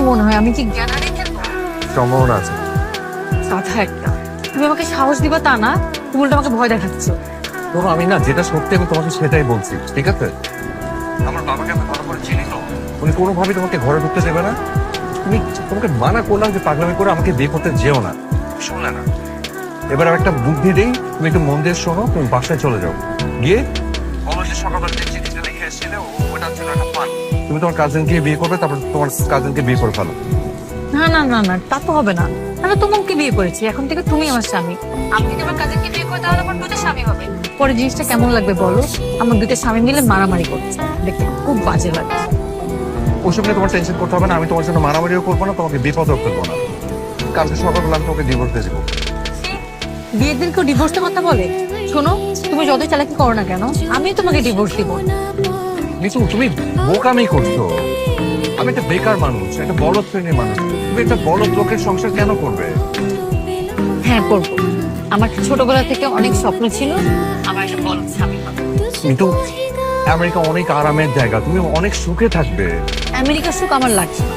মনে হয় আমি কি জ্ঞান হারিয়ে ফেলবো? সম্ভাবনা আছে। কথা একটা, তুমি আমাকে সাহস দিবা তা না, তুমি উল্টো আমাকে ভয় দেখাচ্ছ। তবু আমি না যেটা সত্যি আমি তোমাকে সেটাই বলছি, ঠিক আছে? আমার বাবাকে আমি ভালো করে চিনি তো, উনি কোনোভাবেই তোমাকে ঘরে ঢুকতে দেবে না। তোমাকে মানা করলাম যে পাগলামি করে আমাকে বিয়ে করতে যেও না, শুনলে না। এবার আমি একটা বুদ্ধি দিই, তুমি একটু মন দিয়ে শোনো, তুমি বাসায় চলে যাও, গিয়ে বলো যে সকালবেলা যে চিঠিটা লিখে এসেছিলে ওটা ছিল একটা ফান। তুমি তোমার কাজিনকে বিয়ে করবে, তারপর তোমার কাজিনকে বিয়ে করে ফেলো। না না না না, তা তো হবে না। আমি তোমাকে বিয়ে করেছি, এখন থেকে তুমি আমার স্বামী। আমি যদি আমার কাজিনকে বিয়ে করি তাহলে আমার দুটো স্বামী হবে। পরে জিনিসটা কেমন লাগবে বলো? আমার দুটো স্বামী মিলে মারামারি করছে, দেখতে খুব বাজে লাগছে। ওসব নিয়ে তোমার টেনশন করতে হবে না, আমি তোমার জন্য মারামারিও করবো না, তোমাকে বিপদও ফেলবো না। কালকে সকালবেলা আমি তোমাকে ডিভোর্স দিয়ে দেবো। বিয়ের দিন কেউ ডিভোর্সের কথা বলে? শোনো, তুমি যতই চালাকি করো না কেন, আমি তোমাকে ডিভোর্স দিব। নিতু, তুমি বোকামি করছো। আমি একটা বেকার মানুষ, একটা বলদ শ্রেণীর মানুষ, তুমি একটা বলদ লোকের সংসার কেন করবে? হ্যাঁ করবো। আমার ছোটবেলা থেকে অনেক স্বপ্ন ছিল আমার একটা বড় স্বামী হবে। কিন্তু আমেরিকা অনেক আরামের জায়গা, তুমি অনেক সুখে থাকবে। আমেরিকার সুখ আমার লাগছে না।